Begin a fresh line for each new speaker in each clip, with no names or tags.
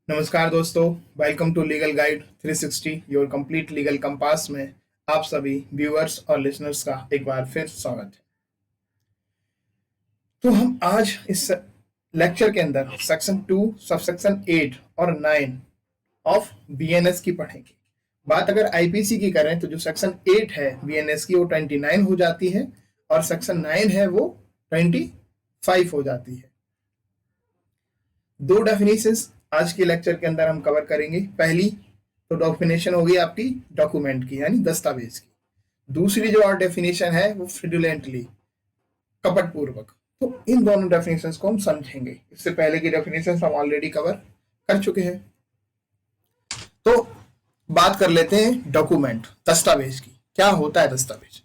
नमस्कार दोस्तों, welcome to legal guide 360 your complete legal compass में आप सभी व्यूअर्स और लिसनर्स का एक बार फिर स्वागत है। तो हम आज इस लेक्चर के अंदर सेक्शन 2 सबसेक्शन 8 और 9 ऑफ बीएनएस की पढ़ेंगे। बात अगर आईपीसी की करें तो जो सेक्शन 8 है बीएनएस की वो 29 हो जाती है और सेक्शन 9 है वो 25 हो जाती है। दो डेफिनेशंस आज के लेक्चर के अंदर हम कवर करेंगे। पहली तो डेफिनेशन होगी आपकी डॉक्यूमेंट की यानी दस्तावेज की। दूसरी जो और डेफिनेशन है वो फ्रिडुलेंटली कपट पूर्वक। तो इन दोनों डेफिनेशंस को हम समझेंगे। इससे पहले की डेफिनेशंस हम ऑलरेडी कवर कर चुके हैं। तो बात कर लेते हैं डॉक्यूमेंट दस्तावेज की। क्या होता है दस्तावेज?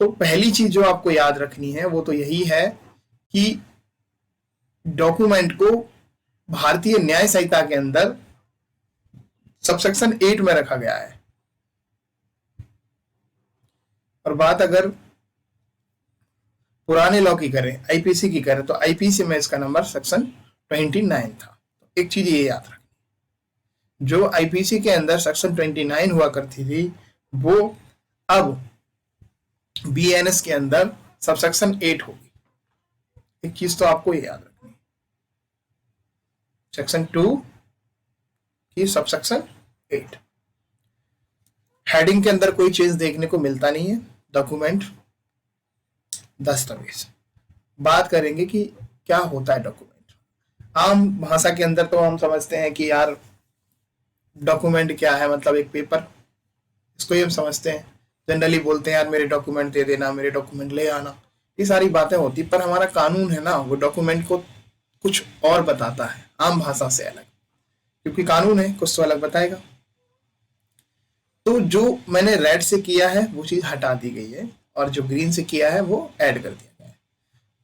तो पहली चीज जो आपको याद रखनी है वो तो यही है कि डॉक्यूमेंट को भारतीय न्याय संहिता के अंदर सबसेक्शन 8 में रखा गया है। और बात अगर पुराने लॉ की करें, आईपीसी की करें, तो आईपीसी में इसका नंबर सेक्शन 29 था। तो एक चीज ये याद रखनी, जो आईपीसी के अंदर सेक्शन 29 हुआ करती थी वो अब बीएनएस के अंदर सबसेक्शन 8 होगी। एक चीज तो आपको ये याद रखनी, सेक्शन 2 की सबसेक्शन 8। हेडिंग के अंदर कोई चीज देखने को मिलता नहीं है। डॉक्यूमेंट दस्तावेज। बात करेंगे कि क्या होता है डॉक्यूमेंट। आम भाषा के अंदर तो हम समझते हैं कि यार डॉक्यूमेंट क्या है, मतलब एक पेपर, इसको ही हम समझते हैं। जनरली बोलते हैं यार मेरे डॉक्यूमेंट दे देना, मेरे डॉक्यूमेंट ले आना, ये सारी बातें होती। पर हमारा कानून है ना, वो डॉक्यूमेंट को कुछ और बताता है आम भाषा से अलग, क्योंकि कानून है कुछ तो अलग बताएगा। तो जो मैंने रेड से किया है वो चीज हटा दी गई है और जो ग्रीन से किया है वो ऐड कर दिया गया है।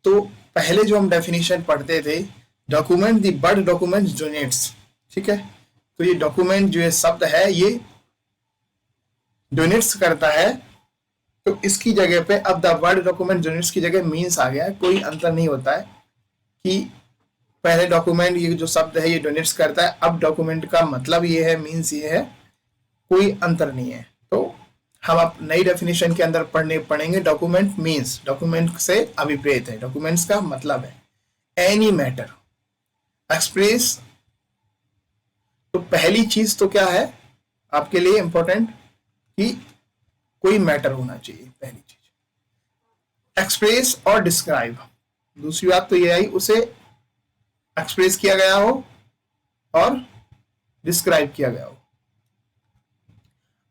तो पहले जो हम डेफिनेशन पढ़ते थे, document the word document denotes, ठीक है। तो ये डॉक्यूमेंट जो ये शब्द है ये डोनेट्स करता है, तो इसकी जगह पे अब द वर्ड डॉक्यूमेंट डोनेट्स की जगह मीन्स आ गया है। कोई अंतर नहीं होता है कि पहले डॉक्यूमेंट ये जो शब्द है ये डोनेट्स करता है, अब डॉक्यूमेंट का मतलब ये है, मीन्स ये है, कोई अंतर नहीं है। तो हम अब नई डेफिनेशन के अंदर पढ़ेंगे डॉक्यूमेंट मीन्स, डॉक्यूमेंट से अभिप्रेत है, डॉक्यूमेंट्स का मतलब है एनी मैटर एक्सप्रेस। तो पहली चीज तो क्या है आपके लिए इंपॉर्टेंट कि कोई मैटर होना चाहिए, पहली चीज। एक्सप्रेस और डिस्क्राइब, दूसरी बात तो ये आई उसे एक्सप्रेस किया गया हो और डिस्क्राइब किया गया हो।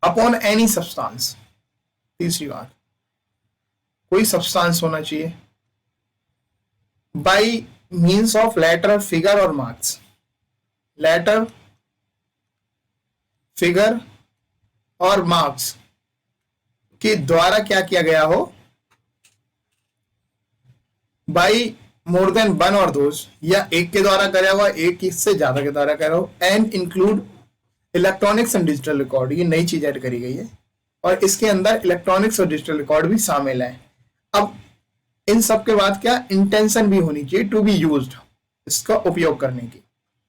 अपॉन एनी सब्सटेंस, तीसरी बात कोई सब्सटेंस होना चाहिए। By means of letter, figure और मार्क्स, लेटर, फिगर और मार्क्स के द्वारा क्या किया गया हो। बाई मोर देन वन और दोज, या एक के द्वारा करा हुआ, एक से ज्यादा के द्वारा करा हो। And include electronics and digital record, ये नई चीज ऐड करी गई है और इसके अंदर इलेक्ट्रॉनिक्स और डिजिटल रिकॉर्ड भी शामिल है। अब इन सब के बाद क्या इंटेंशन भी होनी चाहिए टू बी यूज्ड, इसका उपयोग करने की,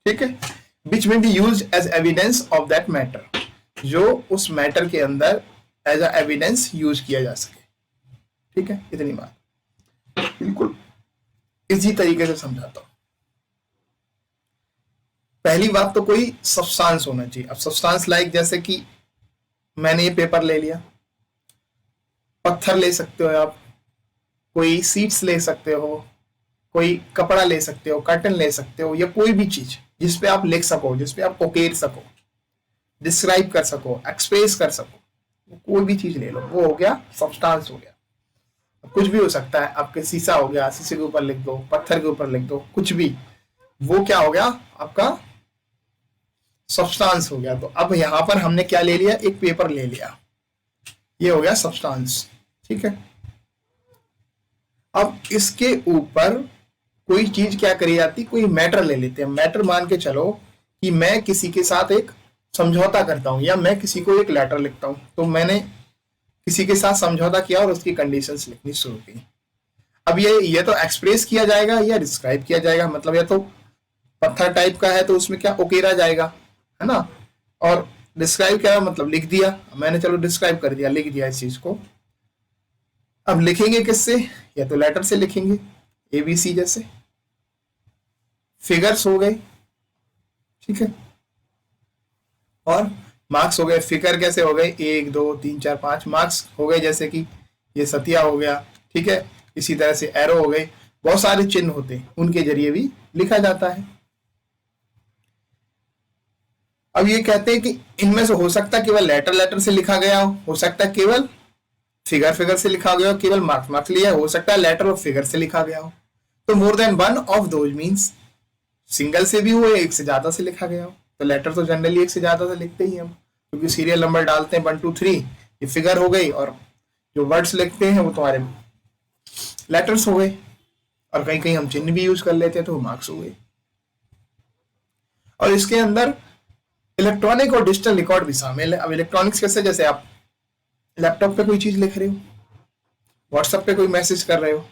ठीक है। Which may be used as evidence of that matter, जो उस मैटर के अंदर एज अ एविडेंस यूज किया जा सके, ठीक है। इतनी बात बिल्कुल इसी तरीके से समझाता हूं। पहली बात तो कोई सब्सटेंस होना चाहिए। अब सब्सटेंस लाइक जैसे कि मैंने ये पेपर ले लिया, पत्थर ले सकते हो आप, कोई सीट्स ले सकते हो, कोई कपड़ा ले सकते हो, कर्टन ले सकते हो, या कोई भी चीज जिसपे आप लिख सको, जिसपे आप उकेर सको, डिस्क्राइब कर सको, एक्सप्रेस कर सको, कोई भी चीज ले लो, वो हो गया सब्सटेंस हो गया। कुछ भी हो सकता है, आपके शीशा हो गया, शीशे के ऊपर लिख दो, पत्थर के ऊपर लिख दो, कुछ भी, वो क्या हो गया आपका सब्सटेंस हो गया। तो अब यहां पर हमने क्या ले लिया, एक पेपर ले लिया, ये हो गया सब्सटेंस, ठीक है। अब इसके ऊपर कोई चीज क्या करी जाती, कोई मैटर ले लेते हैं। मैटर मान के चलो कि मैं किसी के साथ एक समझौता करता हूं या मैं किसी को एक लेटर लिखता हूं, तो मैंने किसी के साथ समझौता किया और उसकी कंडीशंस लिखनी शुरू की। अब ये तो एक्सप्रेस किया जाएगा या डिस्क्राइब किया जाएगा, मतलब या तो पत्थर टाइप का है तो उसमें क्या उकेरा जाएगा, है ना। और डिस्क्राइब क्या मतलब लिख दिया, मैंने चलो डिस्क्राइब कर दिया, लिख दिया इस चीज को। अब लिखेंगे किससे, या तो लेटर से लिखेंगे ABC जैसे, फिगर्स हो गए, ठीक है, और मार्क्स हो गए। फिगर कैसे हो गए, 1 2 3 4 5 मार्क्स हो गए, जैसे कि ये सतिया हो गया, ठीक है। इसी तरह से एरो हो गए, बहुत सारे चिन्ह होते हैं, उनके जरिए भी लिखा जाता है। अब ये कहते हैं कि इनमें से हो सकता है केवल लेटर लेटर से लिखा गया हो सकता है केवल फिगर फिगर से लिखा गया हो, केवल मार्क्स मार्क्स लिया हो सकता है लेटर और फिगर से लिखा गया हो। तो मोर than one of those means single से भी हो, एक से ज्यादा से लिखा गया हो। तो लेटर तो जनरली एक से ज्यादा से लिखते ही हम, क्योंकि सीरियल नंबर डालते हैं 1 2 3, ये फिगर हो गई, और जो वर्ड्स लिखते हैं वो तुम्हारे लेटर्स हो गए, और कहीं कहीं हम चिन्ह भी यूज कर लेते हैं तो मार्क्स हो गए। और इसके अंदर इलेक्ट्रॉनिक और डिजिटल रिकॉर्ड भी शामिल है। अब इलेक्ट्रॉनिक्स कैसे, जैसे आप लैपटॉप पे कोई चीज लिख रहे हो, व्हाट्सएप पे कोई मैसेज कर रहे हो,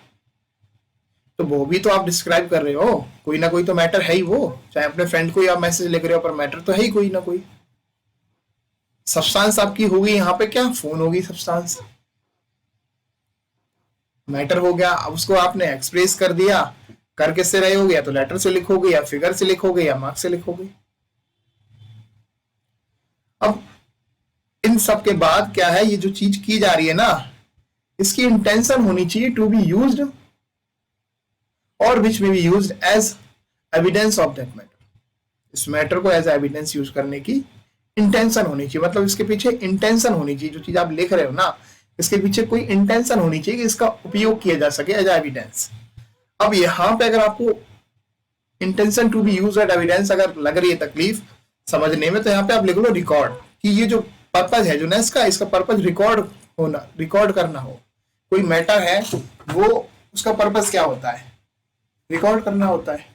तो वो भी तो आप डिस्क्राइब कर रहे हो, कोई ना कोई तो मैटर है ही वो। चाहे अपने फ्रेंड को ही आप मैसेज लिख रहे हो, पर मैटर तो है ही कोई ना कोई। सब्सटेंस आपकी होगी यहाँ पे क्या, फोन होगी सब्सटेंस, मैटर हो गया। अब उसको आपने एक्सप्रेस कर दिया, कर किससे रहे हो, या तो लेटर से लिखोगे, या फिगर से लिखोगे, या मार्क्स से लिखोगे। अब इन सब के बाद क्या है, ये जो चीज की जा रही है ना, इसकी इंटेंशन होनी चाहिए टू बी यूज्ड और which may be used as evidence of that matter. इस मैटर को एज एविडेंस यूज करने की इंटेंशन होनी चाहिए, मतलब इसके पीछे इंटेंशन होनी चाहिए। जो चीज आप लिख रहे हो ना, इसके पीछे कोई इंटेंशन होनी चाहिए कि इसका उपयोग किया जा सके एज एविडेंस। अब यहां पे अगर आपको intention to be use as evidence अगर लग रही है तकलीफ समझने में, तो यहाँ पे आप लिख लो रिकॉर्ड, कि ये जो पर्पज है जो ना इसका पर्पज रिकॉर्ड होना, रिकॉर्ड करना हो। कोई मैटर है वो उसका पर्पज क्या होता है, रिकॉर्ड करना होता है।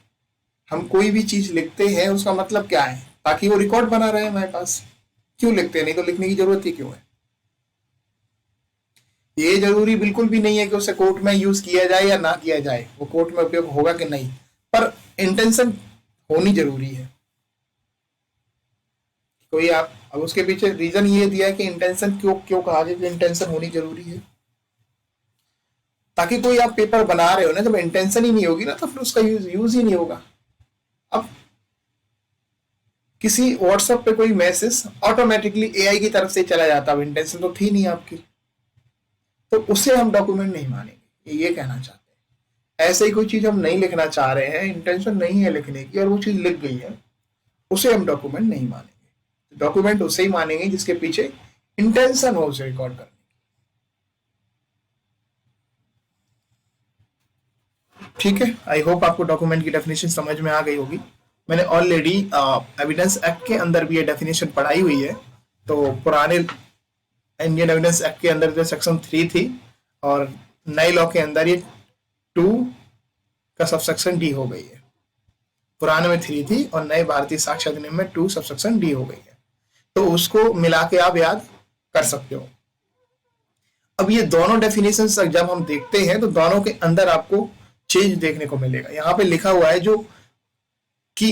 हम कोई भी चीज लिखते हैं उसका मतलब क्या है, ताकि वो रिकॉर्ड बना रहे हमारे पास। क्यों लिखते हैं, नहीं तो लिखने की जरूरत ही क्यों है। ये जरूरी बिल्कुल भी नहीं है कि उसे कोर्ट में यूज किया जाए या ना किया जाए, वो कोर्ट में उपयोग होगा कि नहीं, पर इंटेंशन होनी जरूरी है। कोई आप अब उसके पीछे रीजन ये दिया है कि इंटेंशन क्यों क्यों कहा गया कि इंटेंशन होनी जरूरी है, ताकि कोई आप पेपर बना रहे हो ना, जब इंटेंशन ही नहीं होगी ना तो फिर उसका यूज ही नहीं होगा। अब किसी व्हाट्सएप पे कोई मैसेज ऑटोमेटिकली एआई की तरफ से चला जाता, अब इंटेंशन तो थी नहीं आपकी, तो उसे हम डॉक्यूमेंट नहीं मानेंगे, ये कहना चाहते हैं। ऐसे ही कोई चीज हम नहीं लिखना चाह रहे हैं, इंटेंशन नहीं है लिखने की, और वो चीज लिख गई है, उसे हम डॉक्यूमेंट नहीं मानेंगे। डॉक्यूमेंट उसे ही मानेंगे जिसके पीछे इंटेंशन हो उसे रिकॉर्ड करने की। ठीक है, आई होप आपको डॉक्यूमेंट की डेफिनेशन समझ में आ गई होगी। मैंने ऑलरेडी एविडेंस एक्ट के अंदर भी ये डेफिनेशन पढ़ाई हुई है। तो पुराने इंडियन एविडेंस एक्ट के अंदर जो सेक्शन 3 थी, और नए लॉ के अंदर ये 2 का सबसेक्शन डी हो गई है। पुराने में 3 थी और नए भारतीय साक्ष्य अधिनियम में 2 सबसेक्शन डी हो गई है, तो उसको मिला के आप याद कर सकते हो। अब ये दोनों डेफिनेशन जब हम देखते हैं तो दोनों के अंदर आपको चेंज देखने को मिलेगा। यहाँ पे लिखा हुआ है जो कि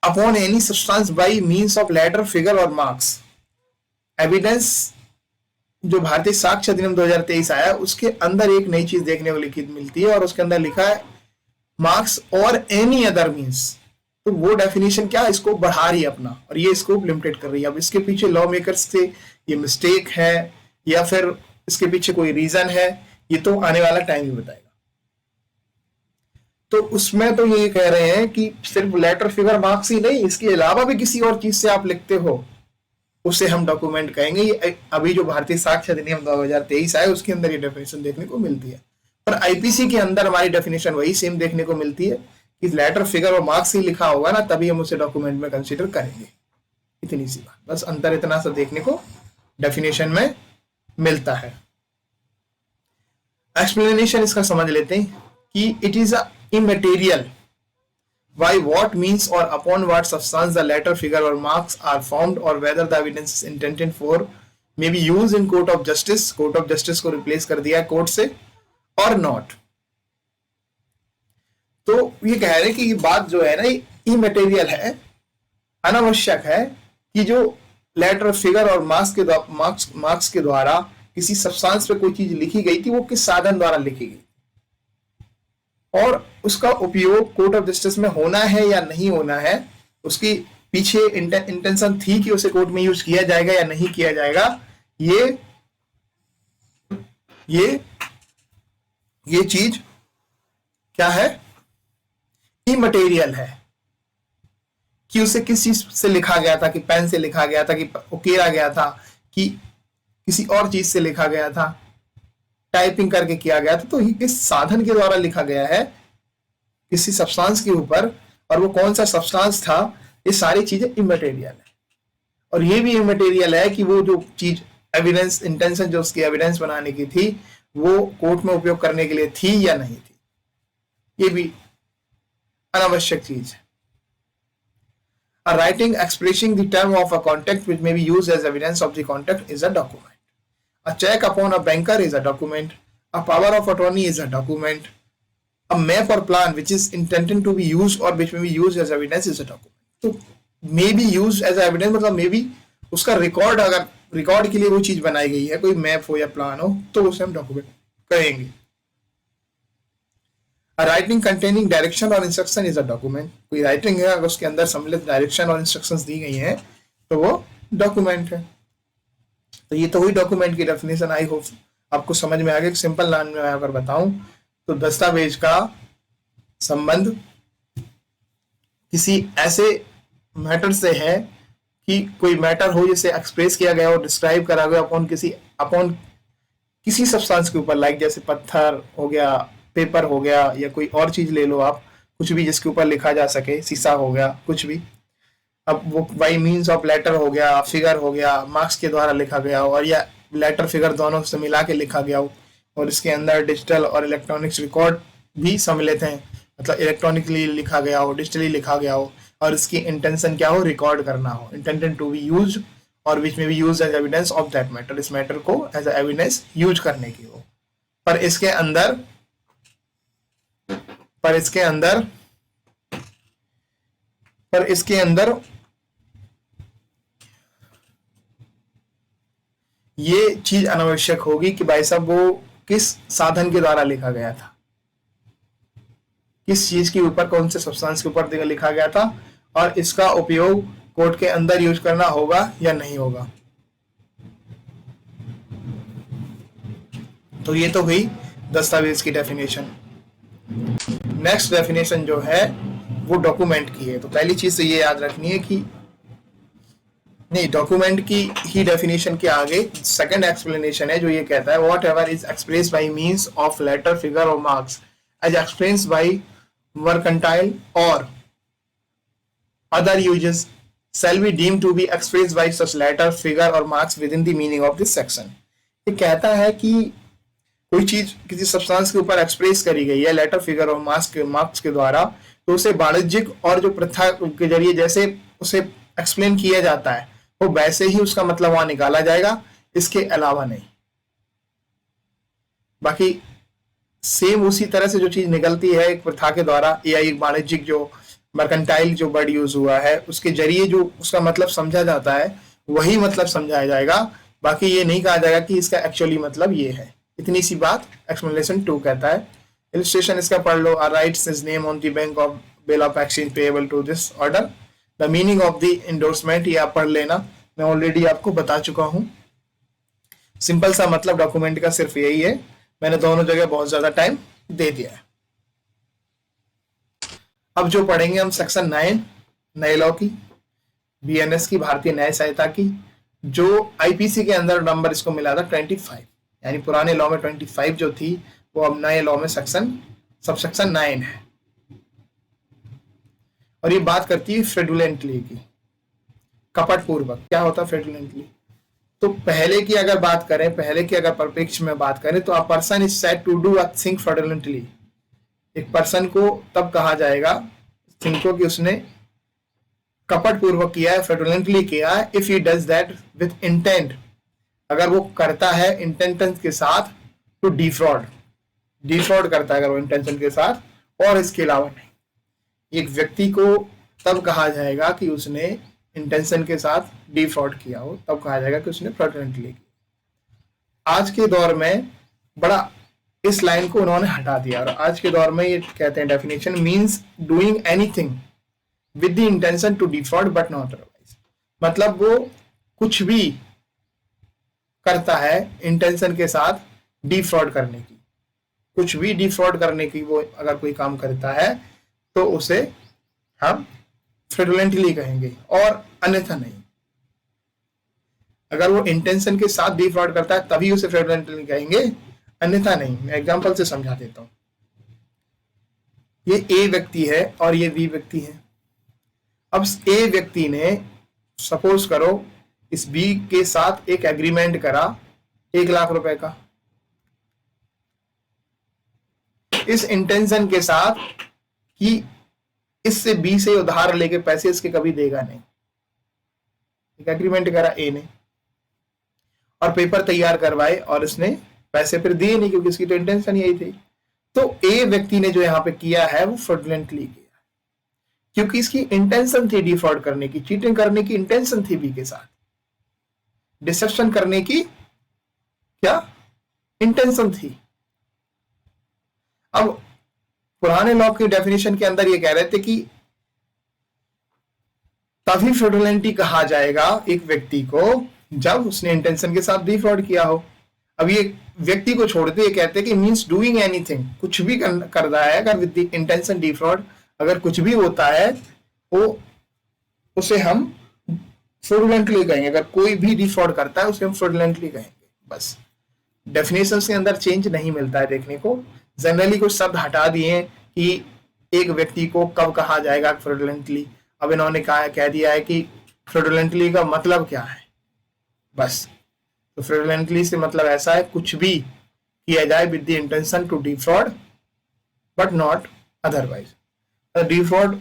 upon any substance by means of letter figure और मार्क्स, एविडेंस जो भारतीय साक्ष्य अधिनियम 2023 आया उसके अंदर एक नई चीज देखने को लिखित मिलती है, और उसके अंदर लिखा है मार्क्स और एनी अदर मींस। तो वो डेफिनेशन क्या इसको बढ़ा रही है अपना, और ये स्कोप लिमिटेड कर रही है। अब इसके पीछे लॉ मेकर्स से ये मिस्टेक है या फिर इसके पीछे कोई रीजन है, ये तो आने वाला टाइम ही बताएगा। तो उसमें तो ये कह रहे हैं कि सिर्फ लेटर फिगर मार्क्स ही नहीं, इसके अलावा भी किसी और चीज से आप लिखते हो उसे हम डॉक्यूमेंट कहेंगे। ये अभी जो भारतीय साक्ष्य अधिनियम 2023 आया उसके अंदर ये डेफिनेशन देखने को मिलती है, पर आईपीसी के अंदर हमारी डेफिनेशन वही सेम देखने को मिलती है कि लेटर फिगर और मार्क्स ही लिखा होगा ना, तभी हम उसे डॉक्यूमेंट में कंसीडर करेंगे। इतनी सी बात, बस अंतर इतना सा देखने को डेफिनेशन में मिलता है। एक्सप्लेनेशन इसका समझ लेते हैं कि it is a immaterial by what means or upon what substance the letter, figure or marks are formed, or whether the evidence is intended for may be used in court of justice। court of justice को replace कर दिया है court से, और not। तो ये कह रहे हैं कि ये बात जो है ना, इमटेरियल है, अनावश्यक है कि जो लेटर, फिगर और मार्क्स के द्वारा किसी सब्सटेंस पे कोई चीज लिखी गई थी वो किस साधन द्वारा लिखी गई और उसका उपयोग कोर्ट ऑफ जस्टिस में होना है या नहीं होना है, उसकी पीछे इंटेंशन थी कि उसे कोर्ट में यूज किया जाएगा या नहीं किया जाएगा, ये चीज क्या है, इमटेरियल है कि उसे किस चीज से लिखा गया था, कि पेन से लिखा गया था, कि उकेरा गया था, कि किसी और चीज से लिखा गया था, टाइपिंग करके किया गया था, तो ये किस साधन के द्वारा लिखा गया है किसी सब्सटेंस के ऊपर, और वो कौन सा सब्सटेंस था, ये सारी चीजें इमटेरियल है। और ये भी इमटेरियल है कि वो जो चीज एविडेंस, इंटेंशन जो उसकी एविडेंस बनाने की थी वो कोर्ट में उपयोग करने के लिए थी या नहीं थी, ये भी अनावश्यक चीज है। A writing expressing the term of a contract which may be used as evidence of the contract is a document. A check upon a banker is a document. A power of attorney is a document. A map or plan which is intended to be used or which may be used as evidence is a document. तो may be used as evidence मतलब may be उसका record, अगर record के लिए वो चीज बनाई गई है, कोई मैप हो या प्लान हो, तो उसे हम डॉक्यूमेंट कहेंगे। राइटिंग कंटेनिंग डायरेक्शन और इंस्ट्रक्शन इज अ डॉक्यूमेंट। कोई राइटिंग है, अगर उसके अंदर सम्मिलित डायरेक्शन और इंस्ट्रक्शंस दी गई हैं तो वो डॉक्यूमेंट है। तो ये तो हुई डॉक्यूमेंट की डेफिनेशन। आई होप आपको समझ में आ गया। सिंपल लाइन में अगर बताऊं तो दस्तावेज का संबंध किसी ऐसे मैटर से है कि कोई मैटर हो जिसे एक्सप्रेस किया गया हो, डिस्क्राइब करा गया अपॉन किसी सब्सटेंस के ऊपर, लाइक जैसे पत्थर हो गया, पेपर हो गया, या कोई और चीज ले लो आप, कुछ भी जिसके ऊपर लिखा जा सके, शीशा हो गया, कुछ भी। अब वो बाई मीन्स ऑफ लेटर हो गया, फिगर हो गया, मार्क्स के द्वारा लिखा गया हो, और या लेटर फिगर दोनों से मिला के लिखा गया हो, और इसके अंदर डिजिटल और इलेक्ट्रॉनिक्स रिकॉर्ड भी सम्मिलित हैं, मतलब इलेक्ट्रॉनिकली लिखा गया हो, डिजिटली लिखा गया हो, और इसकी इंटेंशन क्या हो, रिकॉर्ड करना हो, इंटेंडेड टू बी यूज और which may be use as evidence of that matter, इस मैटर को एज एविडेंस यूज करने की हो। पर इसके अंदर ये चीज अनावश्यक होगी कि भाई साहब वो किस साधन के द्वारा लिखा गया था, किस चीज के ऊपर, कौन से सब्सटेंस के ऊपर लिखा गया था, और इसका उपयोग कोर्ट के अंदर यूज करना होगा या नहीं होगा। तो ये तो हुई दस्तावेज की डेफिनेशन। नेक्स्ट डेफिनेशन जो है वो डॉक्यूमेंट की है। तो पहली चीज तो ये याद रखनी है कि नहीं, डॉक्यूमेंट की ही डेफिनेशन के आगे सेकंड एक्सप्लेनेशन है जो ये कहता है whatever is express by means of letter, figure और marks as express by mercantile or other uses shall be deemed to be expressed by such letter, figure or marks within the meaning of this section। ये कहता है कि कोई चीज किसी substance के ऊपर एक्सप्रेस करी गई है लेटर, फिगर और मार्क्स के द्वारा, तो उसे वाणिज्यिक और जो प्रथा के जरिए जैसे उसे एक्सप्लेन किया जाता है वो वैसे ही उसका मतलब वहां निकाला जाएगा, इसके अलावा नहीं। बाकी सेम उसी तरह से जो चीज निकलती है एक प्रथा के द्वारा या एक वाणिज्यिक जो मर्केंटाइल जो वर्ड यूज हुआ है उसके जरिए जो उसका मतलब समझा जाता है वही मतलब समझाया जाएगा। बाकी ये नहीं कहा जाएगा कि इसका एक्चुअली मतलब ये है। इतनी सी बात एक्सप्लेनेशन 2 कहता है। इलस्ट्रेशन इसका पढ़ लो। Writes his name on the bank of bill of exchange payable to this order. The meaning of the endorsement ये आप पढ़ लेना, मैं ऑलरेडी आपको बता चुका हूं। सिंपल सा मतलब डॉक्यूमेंट का सिर्फ यही है, मैंने दोनों जगह बहुत ज्यादा टाइम दे दिया है। अब जो पढ़ेंगे हम सेक्शन 9 नए लॉ की, बीएनएस की, भारतीय न्याय संहिता की, जो आईपीसी के अंदर नंबर इसको मिला था 25, यानी पुराने लॉ में 25 जो थी वो अब नए लॉ में सबसेक्शन 9 है। और ये बात करती है फ्रेडुलेंटली की, कपटपूर्वक। क्या होता है फ्रेडुलेंटली? तो पहले की अगर बात करें, पहले की अगर परिप्रेक्ष्य में बात करें तो a person is said to do a thing fraudulently. एक पर्सन को तब कहा जाएगा थिंग को कि उसने कपट पूर्वक किया है, फ्रॉडुलेंटली किया है, if he does that with intent, अगर वो करता है इंटेंशन के साथ, तो डिफ्रॉड करता है अगर वो इंटेंशन के साथ और इसके अलावा नहीं। एक व्यक्ति को तब कहा जाएगा कि उसने इंटेंशन के साथ डिफ्रॉड किया हो, तब कहा जाएगा कि उसने फ्रॉडुलेंटली किया। आज के दौर में बड़ा इस लाइन को उन्होंने हटा दिया और आज के दौर में ये कहते हैं definition means doing anything with the intention to defraud but not otherwise. मतलब वो कुछ भी करता है इंटेंशन के साथ डिफ्रॉड करने की, कुछ भी डिफ्रॉड करने की वो अगर कोई काम करता है तो उसे हम फ्रॉडुलेंटली कहेंगे और अन्यथा नहीं। अगर वो इंटेंशन के साथ डिफ्रॉड करता है तभी उसे फ्रॉडुलेंटली कहेंगे, अन्यथा नहीं। मैं एग्जांपल से समझा देता हूं। ये ए व्यक्ति है और ये बी व्यक्ति है। अब ए व्यक्ति ने सपोज करो इस बी के साथ एक एग्रीमेंट करा 1,00,000 रुपए का, इस इंटेंशन के साथ कि इससे बी से उधार लेके पैसे इसके कभी देगा नहीं। एक एग्रीमेंट करा ए ने और पेपर तैयार करवाए और इसने पैसे फिर दिए नहीं क्योंकि इसकी तो इंटेंशन यही थी। तो ए व्यक्ति ने जो यहां पे किया है वो फ्रॉडुलेंटली किया क्योंकि इसकी इंटेंशन थी डिफ्रॉड करने की, चीटिंग करने की इंटेंशन थी बी के साथ, डिसेप्शन करने की क्या इंटेंशन थी। अब पुराने लॉ की डेफिनेशन के अंदर ये कह रहे थे कि तभी फ्रॉडुलेंटली कहा जाएगा एक व्यक्ति को जब उसने इंटेंशन के साथ डिफ्रॉड किया हो। अब ये व्यक्ति को छोड़ते ये कहते हैं कि मींस डूइंग एनीथिंग, कुछ भी कर रहा है अगर विद द इंटेंशन डिफ्रॉड, अगर कुछ भी होता है वो उसे हम फ्रॉडुलेंटली कहेंगे। अगर कोई भी डिफ्रॉड करता है उसे हम फ्रॉडुलेंटली कहेंगे। बस डेफिनेशन के अंदर चेंज नहीं मिलता है देखने को। जनरली कुछ शब्द हटा दिए कि एक व्यक्ति को कब कहा जाएगा फ्रॉडुलेंटली। अब इन्होंने कह दिया है कि फ्रॉडुलेंटली का मतलब क्या है। बस तो फ्रॉडुलेंटली से मतलब ऐसा है कुछ भी किया जाए with the intention to defraud but not otherwise. Defraud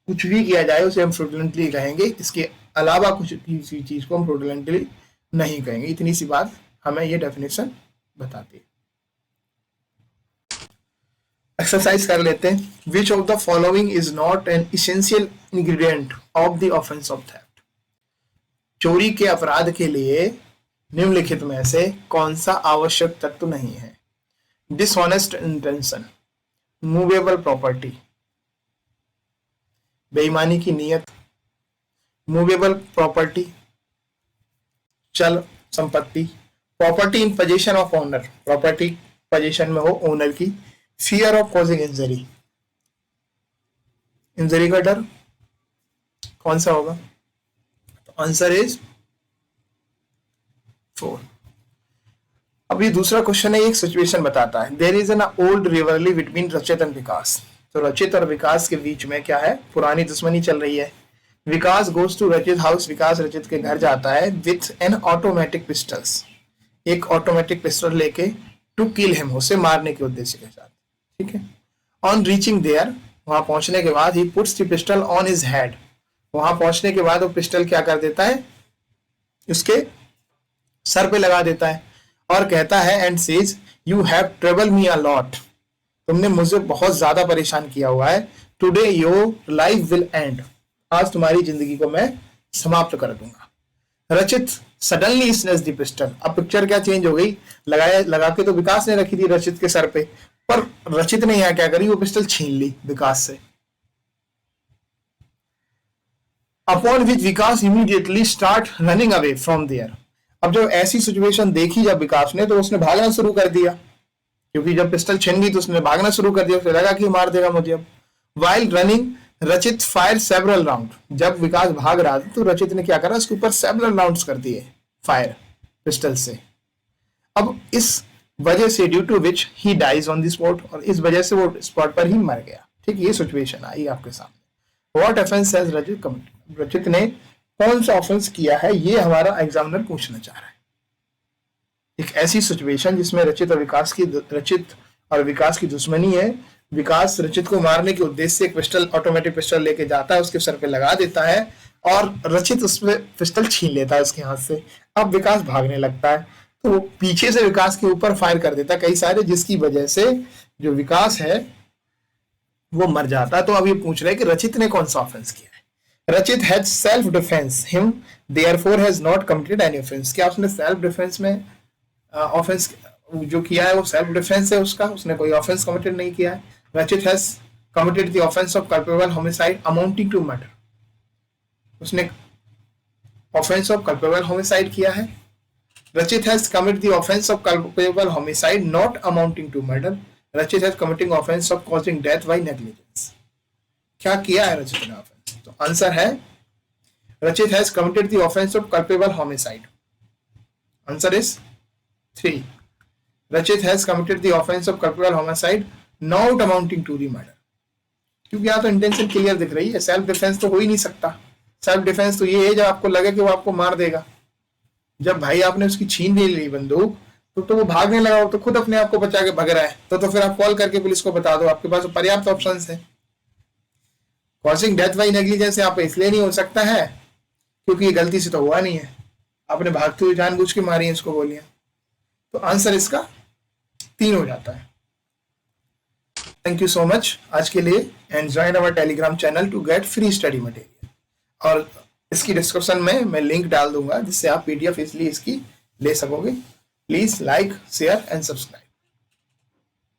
कुछ भी किया जाए उसे हम फ्रॉडुलेंटली कहेंगे, इसके अलावा कुछ किसी चीज को हम फ्रॉडुलेंटली नहीं कहेंगे। इतनी सी बात हमें ये डेफिनेशन बताती है। एक्सरसाइज कर लेते हैं। Which of the following is not an essential ingredient of the offence of theft. चोरी के अपराध के लिए निम्नलिखित में से कौन सा आवश्यक तत्व नहीं है। डिसऑनेस्ट इंटेंशन, मूवेबल प्रॉपर्टी, बेईमानी की नीयत, मूवेबल प्रॉपर्टी चल संपत्ति, property in position of owner, property position में हो ओनर की, fear of causing injury, injury का डर, कौन सा होगा? तो आंसर इज 4। अब ये दूसरा क्वेश्चन है, एक सिचुएशन बताता है। There is an old rivalry between Rachit and Vikas. तो रचित और विकास के बीच में क्या है? पुरानी दुश्मनी चल रही है। विकास गोज टू रचित हाउस, विकास रचित के घर जाता है विथ एन ऑटोमेटिक पिस्टल्स, एक ऑटोमेटिक पिस्टल लेके, टू किल हिम, उसे मारने के उद्देश्य के साथ। ठीक है। ऑन रीचिंग देयर, वहां पहुंचने के बाद, he puts the pistol on his head, वहां पहुंचने के बाद वो पिस्टल क्या कर देता है? उसके सर पे लगा देता है और कहता है and says you have trouble me a lot, तुमने मुझे बहुत ज्यादा परेशान किया हुआ है। Today your life will and, आज तुम्हारी जिंदगी को मैं समाप्त कर दूंगा। रचित सडनली स्नेच द पिस्टल, अब पिक्चर क्या चेंज हो गई, लगा के तो विकास ने रखी थी रचित के सर पे, पर रचित ने यहां क्या करी? वो पिस्टल छीन ली विकास से। Upon which Vikas immediately start running away from there, अब जब ऐसी सिचुएशन देखी जब विकास ने, तो उसने भागना शुरू कर दिया, क्योंकि जब पिस्टल छिन गई तो उसने भागना शुरू कर दिया, उसे लगा कि मार देगा मुझे अब। वाइल रनिंग रचित फायर सेवरल राउंड, जब विकास भाग रहा था तो रचित ने क्या करा? उसके ऊपर सेवरल राउंड्स कर दिए फायर पिस्टल से। अब इस वजह से due to which he dies on the spot, और इस वजह से वो स्पॉट पर ही मर गया। ठीक, ये सिचुएशन आई आपके सामने। व्हाट ऑफेंस हैज रचित कमिटेड, रचित ने कौन सा ऑफेंस किया है, ये हमारा एग्जामिनर पूछना चाह रहा है। एक ऐसी सिचुएशन जिसमें रचित और विकास की दुश्मनी है। विकास रचित को मारने के उद्देश्य से एक पिस्टल, ऑटोमेटिक पिस्टल लेके जाता है, उसके सर पे लगा देता है और रचित उसमें पिस्टल छीन लेता है उसके हाथ से। अब विकास भागने लगता है तो वो पीछे से विकास के ऊपर फायर कर देता है कई सारे, जिसकी वजह से जो विकास है वो मर जाता है। तो अब ये पूछ रहे हैं कि रचित ने कौन सा ऑफेंस किया है। Rachit has self defence him therefore has not committed any offence. क्या उसने सेल्फ डिफेंस में ऑफेंस जो किया है वो सेल्फ डिफेंस है उसका, उसने कोई ऑफेंस कमिटेड नहीं किया है। Rachit has committed the offence of culpable homicide amounting to murder, उसने ऑफेंस ऑफ कल्पेबल होमिसाइड किया है। Rachit has committed the offence of culpable homicide not amounting to murder. Rachit has committing offence of causing death by negligence. क्या किया है रचित ने offence? तो answer है Rachit has committed the offence of culpable homicide. Answer is 3. Rachit has committed the offence of culpable homicide not amounting to the murder. क्योंकि यहाँ तो इंटेंशन क्लियर दिख रही है, सेल्फ डिफेंस तो हो ही नहीं सकता। सेल्फ डिफेंस तो ये है जब आपको लगे कि वो आपको मार देगा। जब भाई आपने उसकी छीन ले ली बंदूक तो वो भागने लगा, तो खुद अपने आप को बचा के भग रहा है, तो फिर आप कॉल करके पुलिस को बता दो, आपके पास पर्याप्त ऑप्शन है। कॉजिंग डेथ बाई नेग्लिजेंस यहाँ पे इसलिए नहीं हो सकता है क्योंकि ये गलती से तो हुआ नहीं है, आपने भागते हुए जानबूझ के मारी है इसको गोलियां। तो आंसर इसका 3 हो जाता है। थैंक यू सो मच आज के लिए and join our Telegram channel to get free study material. और इसकी डिस्क्रिप्शन में मैं लिंक डाल दूंगा जिससे आप PDF इसलिए इसकी ले सकोगे। Please like, share and subscribe.